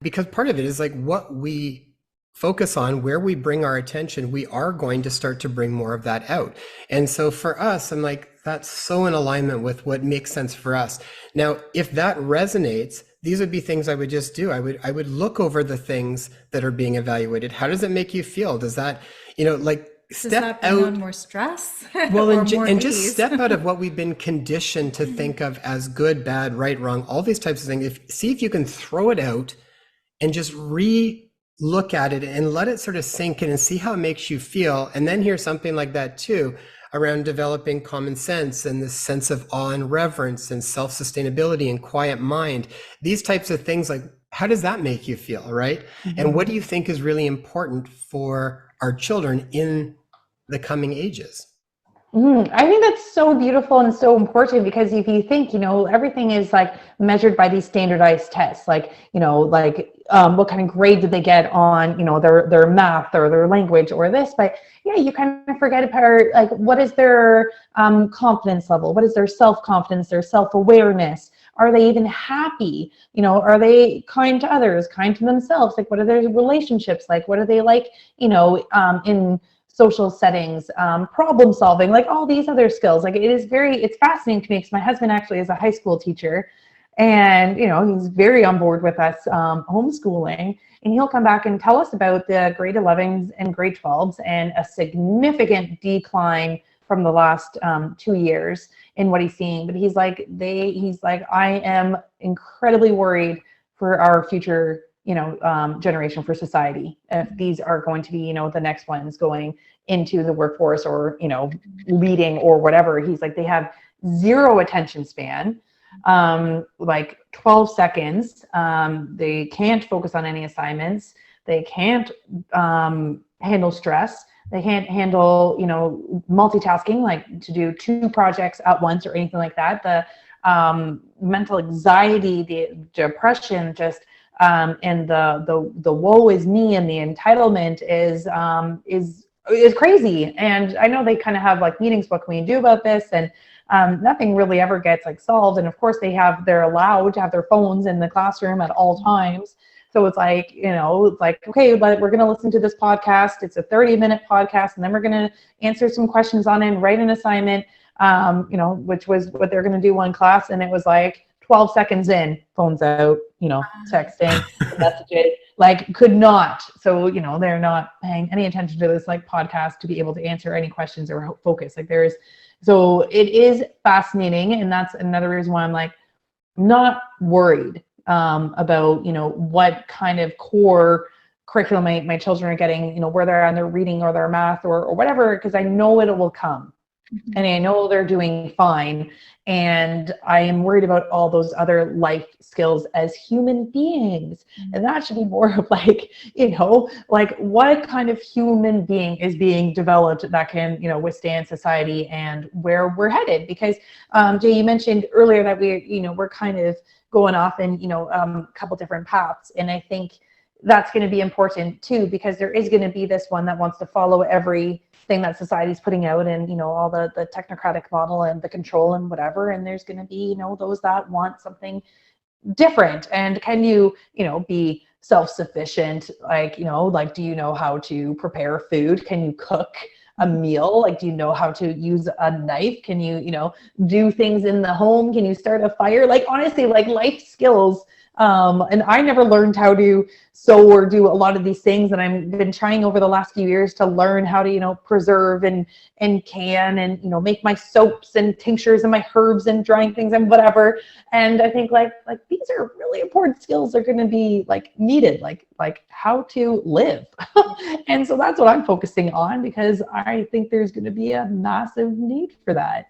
because part of it is like what we focus on, where we bring our attention, we are going to start to bring more of that out. And so for us, I'm like, that's so in alignment with what makes sense for us. Now, if that resonates, these would be things I would just do. I would look over the things that are being evaluated. How does it make you feel? Does that, like Does step that bring on out. more stress Well, or and, more and just ease? step out of what we've been conditioned to think of as good, bad, right, wrong, all these types of things. See if you can throw it out and just look at it and let it sort of sink in and see how it makes you feel. And then here's something like that too, around developing common sense and this sense of awe and reverence and self-sustainability and quiet mind. These types of things, like how does that make you feel, right? And what do you think is really important for our children in the coming ages? I think that's so beautiful and so important because if you think, everything is like measured by these standardized tests, like, what kind of grade did they get on, their math or their language or this, but yeah, you kind of forget about like, what is their confidence level? What is their self-confidence, their self-awareness? Are they even happy? Are they kind to others, kind to themselves? Like, what are their relationships like? What are they like, in social settings, problem solving, like all these other skills. Like it's fascinating to me because my husband actually is a high school teacher and, he's very on board with us homeschooling, and he'll come back and tell us about the grade 11s and grade 12s and a significant decline from the last 2 years in what he's seeing. But he's like, I am incredibly worried for our future generation, for society, if these are going to be, the next ones going into the workforce or, leading or whatever. He's like, they have zero attention span, like 12 seconds. They can't focus on any assignments. They can't handle stress. They can't handle, multitasking, like to do 2 projects at once or anything like that. The mental anxiety, the depression, just and the woe is me and the entitlement is crazy. And I know they kind of have like meetings, what can we do about this? And nothing really ever gets like solved. And of course they're allowed to have their phones in the classroom at all times. So it's like, okay, but we're going to listen to this podcast. It's a 30-minute podcast, and then we're going to answer some questions on it and write an assignment, which was what they're going to do one class. And it was like 12 seconds in, phones out, texting, messages, like could not. So, they're not paying any attention to this like podcast to be able to answer any questions or focus. Like so it is fascinating. And that's another reason why I'm like, not worried about, what kind of core curriculum my children are getting, where they're on their reading or their math or whatever, because I know it will come. And I know they're doing fine. And I am worried about all those other life skills as human beings. And that should be more of like, like what kind of human being is being developed that can, withstand society and where we're headed. Because Jay, you mentioned earlier that we're kind of going off in, a couple different paths. And I think that's going to be important too, because there is going to be this one that wants to follow everything that society's putting out and, all the technocratic model and the control and whatever. And there's going to be, those that want something different. And can you, be self-sufficient? Like, do you know how to prepare food? Can you cook a meal? Like, do you know how to use a knife? Can you, do things in the home? Can you start a fire? Like, honestly, like life skills. And I never learned how to sew or do a lot of these things. And I've been trying over the last few years to learn how to, preserve and can and, make my soaps and tinctures and my herbs and drying things and whatever. And I think like these are really important skills that are going to be like needed, like how to live. And so that's what I'm focusing on, because I think there's going to be a massive need for that.